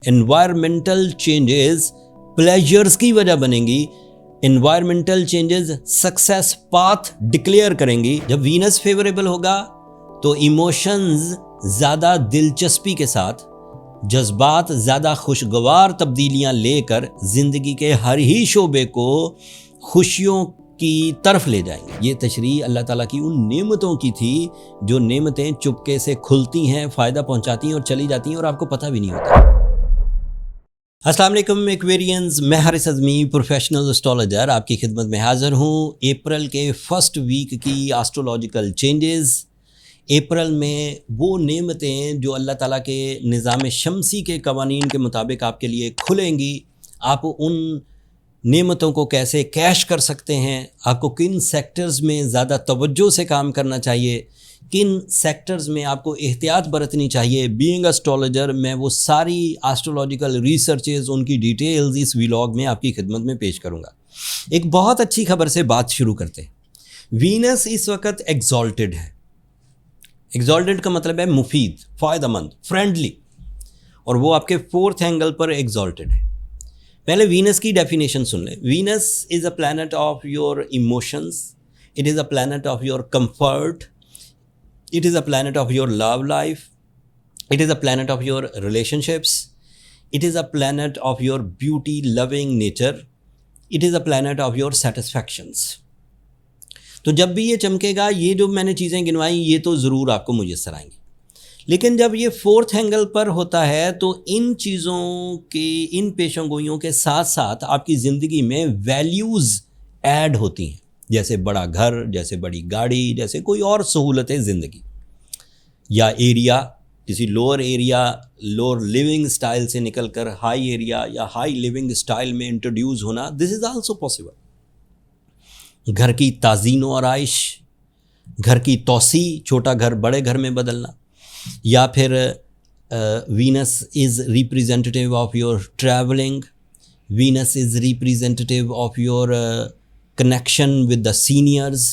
Environmental changes pleasures کی وجہ بنیں گی. Environmental changes success path declare کریں گی. جب وینس فیوریبل ہوگا تو ایموشنز زیادہ دلچسپی کے ساتھ، جذبات زیادہ خوشگوار تبدیلیاں لے کر زندگی کے ہر ہی شعبے کو خوشیوں کی طرف لے جائیں گے. یہ تشریح اللہ تعالیٰ کی ان نعمتوں کی تھی جو نعمتیں چپکے سے کھلتی ہیں، فائدہ پہنچاتی ہیں اور چلی جاتی ہیں اور آپ کو پتہ بھی نہیں ہوتا. السلام علیکم ایکویرینز، میں حارث اعظمی پروفیشنل اسٹرالوجر آپ کی خدمت میں حاضر ہوں. اپریل کے فرسٹ ویک کی آسٹرولوجیکل چینجز. اپریل میں وہ نعمتیں جو اللہ تعالیٰ کے نظام شمسی کے قوانین کے مطابق آپ کے لیے کھلیں گی. آپ ان نعمتوں کو کیسے کیش کر سکتے ہیں، آپ کو کن سیکٹرز میں زیادہ توجہ سے کام کرنا چاہیے، کن سیکٹرز میں آپ کو احتیاط برتنی چاہیے. بینگ اسٹرالوجر میں وہ ساری آسٹرولوجیکل ریسرچز، ان کی ڈیٹیلز اس ویلاگ میں آپ کی خدمت میں پیش کروں گا. ایک بہت اچھی خبر سے بات شروع کرتے ہیں. وینس اس وقت ایگزالٹڈ ہے. ایگزالٹڈ کا مطلب ہے مفید، فائدہ مند، فرینڈلی، اور وہ آپ کے فورتھ اینگل پر ایگزالٹڈ ہے. پہلے وینس کی ڈیفینیشن سن لیں. Venus is a plant of your emotions, it is a plant of your comfort, it is a planet of your love life, it is a planet of your relationships, it is a planet of your beauty loving nature, it is a planet of your satisfactions. تو جب بھی یہ چمکے گا، یہ جو میں نے چیزیں گنوائیں یہ تو ضرور آپ کو میسر آئیں گی. لیکن جب یہ فورتھ اینگل پر ہوتا ہے تو ان چیزوں کے، ان پیشن گوئیوں کے ساتھ ساتھ آپ کی زندگی میں ویلیوز ایڈ ہوتی ہیں، جیسے بڑا گھر، جیسے بڑی گاڑی، جیسے کوئی اور سہولت زندگی یا ایریا، کسی lower area, lower living style سے نکل کر ہائی ایریا یا ہائی لیونگ سٹائل میں انٹروڈیوس ہونا. This is also possible. گھر کی تزئین و آرائش، گھر کی توسیع، چھوٹا گھر بڑے گھر میں بدلنا، یا پھر Venus is representative of your travelling, Venus is representative of your connection with the seniors,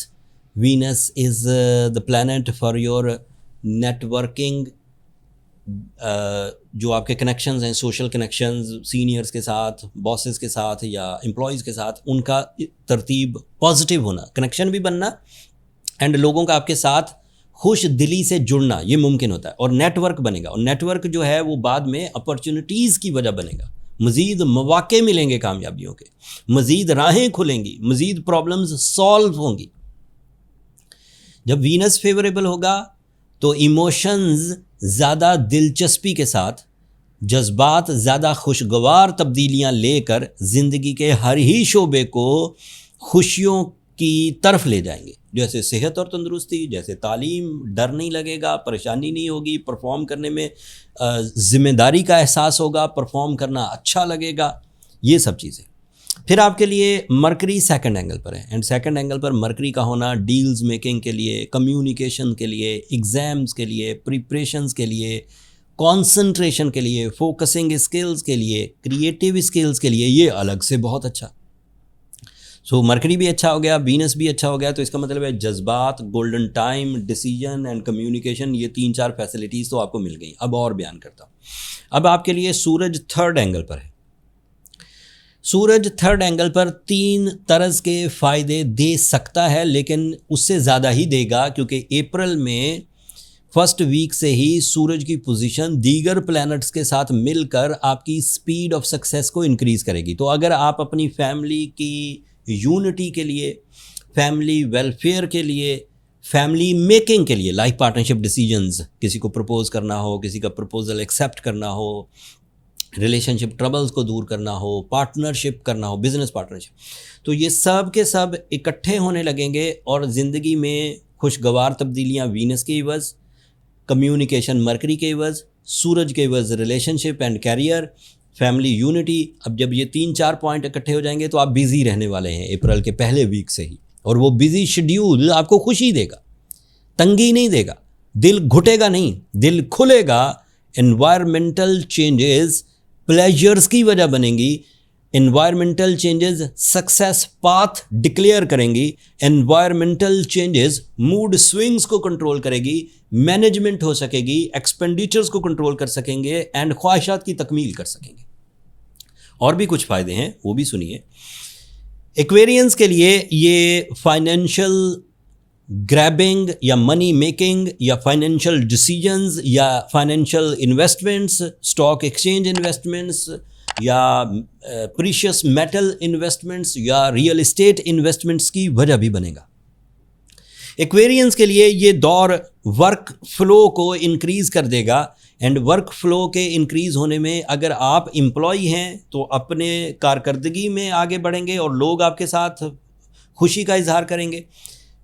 Venus is the planet for your networking. جو آپ کے کنیکشنز ہیں، سوشل کنیکشنز، سینئرز کے ساتھ، باسز کے ساتھ یا امپلائیز کے ساتھ، ان کا ترتیب پازیٹیو ہونا، کنیکشن بھی بننا، اینڈ لوگوں کا آپ کے ساتھ خوش دلی سے جڑنا، یہ ممکن ہوتا ہے. اور نیٹ ورک بنے گا، اور نیٹ ورک جو ہے وہ بعد میں اپرچونٹیز کی وجہ بنے گا. مزید مواقع ملیں گے کامیابیوں کے، مزید راہیں کھلیں گی، مزید پرابلمز سالو ہوں گی. جب وینس فیوریبل ہوگا تو ایموشنز زیادہ دلچسپی کے ساتھ، جذبات زیادہ خوشگوار تبدیلیاں لے کر زندگی کے ہر ہی شعبے کو خوشیوں کی طرف لے جائیں گے. جیسے صحت اور تندرستی، جیسے تعلیم، ڈر نہیں لگے گا، پریشانی نہیں ہوگی، پرفارم کرنے میں ذمہ داری کا احساس ہوگا، پرفارم کرنا اچھا لگے گا، یہ سب چیزیں. پھر آپ کے لیے مرکری سیکنڈ اینگل پر ہے، and second angle per mercury کا ہونا ڈیلز میکنگ کے لیے، کمیونیکیشن کے لیے، ایگزامز کے لیے، پریپریشنز کے لیے، کانسنٹریشن کے لیے، فوکسنگ اسکلز کے لیے، کریٹیو اسکلز کے لیے، یہ الگ سے بہت اچھا. سو مرکری بھی اچھا ہو گیا، وینس بھی اچھا ہو گیا، تو اس کا مطلب ہے جذبات، golden time, decision and communication, یہ 3-4 فیسلٹیز تو آپ کو مل گئیں. اب اور بیان کرتا ہوں. اب آپ کے لیے سورج تھرڈ اینگل پر ہے. سورج تھرڈ اینگل پر 3 طرز کے فائدے دے سکتا ہے، لیکن اس سے زیادہ ہی دے گا، کیونکہ اپریل میں فرسٹ ویک سے ہی سورج کی پوزیشن دیگر پلینٹس کے ساتھ مل کر آپ کی سپیڈ آف سکسیس کو انکریز کرے گی. تو اگر آپ اپنی فیملی کی یونٹی کے لیے، فیملی ویلفیئر کے لیے، فیملی میکنگ کے لیے، لائف پارٹنرشپ ڈیسیجنز، کسی کو پرپوز کرنا ہو، کسی کا پرپوزل ایکسیپٹ کرنا ہو، ریلیشن شپ ٹربلز کو دور کرنا ہو، پارٹنرشپ کرنا ہو، بزنس پارٹنرشپ، تو یہ سب کے سب اکٹھے ہونے لگیں گے. اور زندگی میں خوشگوار تبدیلیاں وینس کے عوض، کمیونیکیشن مرکری کے عوض، سورج کے عوض relationship and career, family unity. اب جب یہ 3-4 پوائنٹ اکٹھے ہو جائیں گے تو آپ بیزی رہنے والے ہیں اپریل کے پہلے ویک سے ہی. اور وہ بیزی شیڈیول آپ کو خوشی دے گا، تنگی نہیں دے گا، دل گھٹے گا نہیں، دل کھلے گا. انوائرمنٹل چینجز پلیجرز کی وجہ بنیں گی. Environmental changes success path declare کریں گی. انوائرمنٹل چینجز موڈ سوئنگز کو کنٹرول کرے گی, مینجمنٹ ہو سکے گی, ایکسپینڈیچرز کو کنٹرول کر سکیں گے اینڈ خواہشات کی تکمیل کر سکیں گے. اور بھی کچھ فائدے ہیں وہ بھی سنیے. ایکویرینس کے لیے یہ فائنینشیل گریبنگ یا منی میکنگ یا فائنینشیل ڈیسیجنز یا financial investments, stock exchange investments یا پریشیس میٹل انویسٹمنٹس یا ریئل اسٹیٹ انویسٹمنٹس کی وجہ بھی بنے گا. ایکویرینس کے لیے یہ دور ورک فلو کو انکریز کر دے گا, اینڈ ورک فلو کے انکریز ہونے میں اگر آپ امپلائی ہیں تو اپنے کارکردگی میں آگے بڑھیں گے اور لوگ آپ کے ساتھ خوشی کا اظہار کریں گے.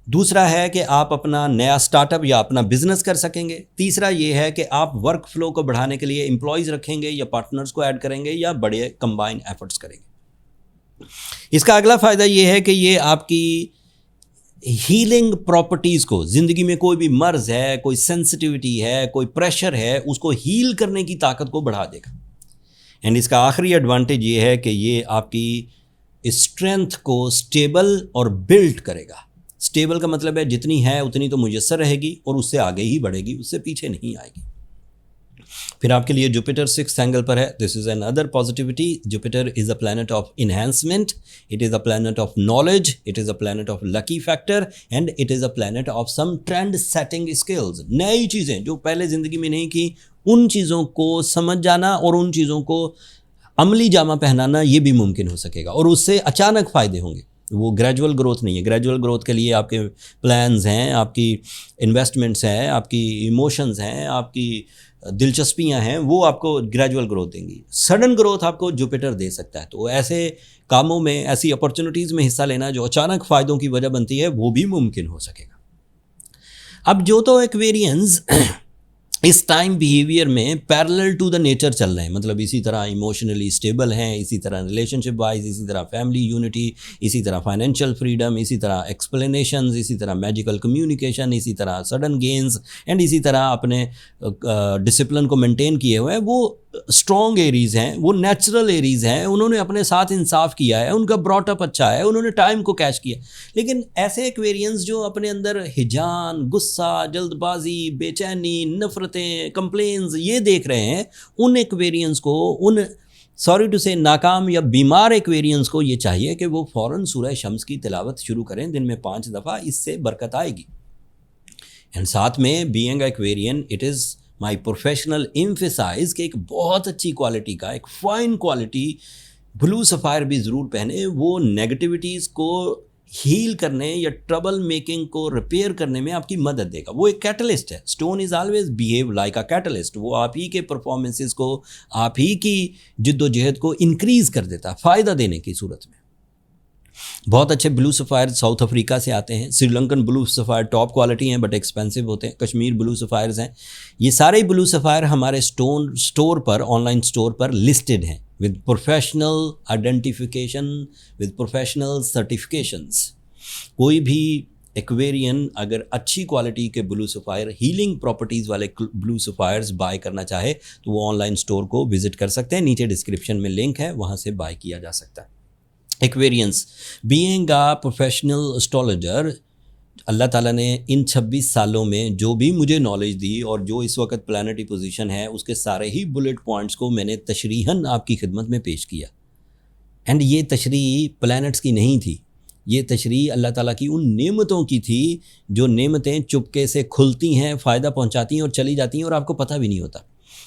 دوسرا ہے کہ آپ اپنا نیا سٹارٹ اپ یا اپنا بزنس کر سکیں گے. تیسرا یہ ہے کہ آپ ورک فلو کو بڑھانے کے لیے امپلائیز رکھیں گے یا پارٹنرز کو ایڈ کریں گے یا بڑے کمبائن ایفرٹس کریں گے. اس کا اگلا فائدہ یہ ہے کہ یہ آپ کی ہیلنگ پراپرٹیز کو, زندگی میں کوئی بھی مرض ہے, کوئی سینسٹیوٹی ہے, کوئی پریشر ہے, اس کو ہیل کرنے کی طاقت کو بڑھا دے گا. اینڈ اس کا آخری ایڈوانٹیج یہ ہے کہ یہ آپ کی اسٹرینتھ کو اسٹیبل اور بلڈ کرے گا. اسٹیبل کا مطلب ہے جتنی ہے اتنی تو میسر رہے گی اور اس سے آگے ہی بڑھے گی, اس سے پیچھے نہیں آئے گی. پھر آپ کے لیے جوپیٹر 6th اینگل پر ہے. This is another positivity. Jupiter is a plant of enhancement, it is a plant of knowledge, it is a plant of lucky factor and it is a plant of some trend setting skills. نئی چیزیں جو پہلے زندگی میں نہیں کی ان چیزوں کو سمجھ جانا اور ان چیزوں کو عملی جامہ پہنانا یہ بھی ممکن ہو سکے گا, اور اس سے اچانک فائدے ہوں گے. وہ گریجول گروتھ نہیں ہے. گریجول گروتھ کے لیے آپ کے پلانز ہیں, آپ کی انویسٹمنٹس ہیں, آپ کی ایموشنز ہیں, آپ کی دلچسپیاں ہیں, وہ آپ کو گریجول گروتھ دیں گی. سڈن گروتھ آپ کو جوپیٹر دے سکتا ہے. تو ایسے کاموں میں, ایسی اپرچونیٹیز میں حصہ لینا جو اچانک فائدوں کی وجہ بنتی ہے وہ بھی ممکن ہو سکے گا. اب جو تو ایکویرینس اس ٹائم بیہیویئر میں پیرلل ٹو دا نیچر چل رہے ہیں, مطلب اسی طرح ایموشنلی اسٹیبل ہیں, اسی طرح ریلیشن شپ وائز, اسی طرح فیملی یونٹی, اسی طرح فائنینشیل فریڈم, اسی طرح ایکسپلینیشنز, اسی طرح میجیکل کمیونیکیشن, اسی طرح سڈن گینز اینڈ اسی طرح اپنے ڈسپلن کو مینٹین کیے ہوئے ہیں. وہ اسٹرانگ ایریز ہیں, وہ نیچرل ایریز ہیں, انہوں نے اپنے ساتھ انصاف کیا ہے, ان کا براٹ اپ اچھا ہے, انہوں نے ٹائم کو کیش کیا. لیکن ایسے ایکویرینس جو اپنے اندر ہجان, غصہ, جلد بازی, بے چینی, نفرتیں, کمپلینز یہ دیکھ رہے ہیں, ان ایکویرینس کو, ان سوری ٹو سے ناکام یا بیمار ایکویرینس کو یہ چاہیے کہ وہ فوراً سورہ شمس کی تلاوت شروع کریں دن میں 5 دفعہ. اس سے برکت آئے گی. اینڈ ساتھ میں being Aquarian it is my professional emphasize کہ ایک بہت اچھی کوالٹی کا, ایک فائن کوالٹی بلو سفائر بھی ضرور پہنے. وہ نیگیٹیوٹیز کو ہیل کرنے یا ٹربل میکنگ کو ریپیئر کرنے میں آپ کی مدد دے گا. وہ ایک کیٹلسٹ ہے. Stone is always behave like a catalyst. وہ آپ ہی کے پرفارمنسز کو, آپ ہی کی جد و جہد کو انکریز کر دیتا ہے فائدہ دینے کی صورت میں. بہت اچھے بلو سفائر ساؤتھ افریقہ سے آتے ہیں. سری لنکن بلو سفائر ٹاپ کوالٹی ہیں بٹ ایکسپینسو ہوتے ہیں. کشمیر بلو سفائرز ہیں. یہ سارے بلو سفائر ہمارے store per, on line store per listed ہیں with professional identification, with professional certifications. کوئی بھی ایکویرین اگر اچھی کوالٹی کے بلو سفائر, ہیلنگ پراپرٹیز والے بلو سفائرز بائی کرنا چاہے تو وہ آن لائن اسٹور کو وزٹ کر سکتے ہیں. نیچے ڈسکرپشن میں لنک ہے, وہاں سے بائی کیا جا سکتا ہے. ایکویرینس بینگ اے پروفیشنل اسٹرالوجر, اللہ تعالیٰ نے ان 26 سالوں میں جو بھی مجھے نالج دی اور جو اس وقت پلانٹری پوزیشن ہے اس کے سارے ہی بلٹ پوائنٹس کو میں نے تشریحاً آپ کی خدمت میں پیش کیا. اینڈ یہ تشریح پلانٹس کی نہیں تھی, یہ تشریح اللہ تعالیٰ کی ان نعمتوں کی تھی جو نعمتیں چپکے سے کھلتی ہیں, فائدہ پہنچاتی ہیں اور چلی جاتی ہیں اور آپ کو پتہ بھی نہیں ہوتا.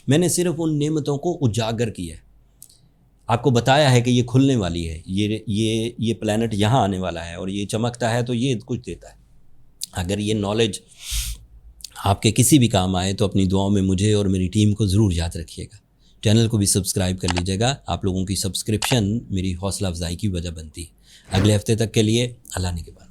میں نے صرف ان نعمتوں کو اجاگر کیا ہے, آپ کو بتایا ہے کہ یہ کھلنے والی ہے, یہ پلانٹ یہاں آنے والا ہے اور یہ چمکتا ہے تو یہ کچھ دیتا ہے. اگر یہ نالج آپ کے کسی بھی کام آئے تو اپنی دعاؤں میں مجھے اور میری ٹیم کو ضرور یاد رکھیے گا. چینل کو بھی سبسکرائب کر لیجیے گا. آپ لوگوں کی سبسکرپشن میری حوصلہ افزائی کی وجہ بنتی ہے. اگلے ہفتے تک کے لیے اللہ نے کے بعد.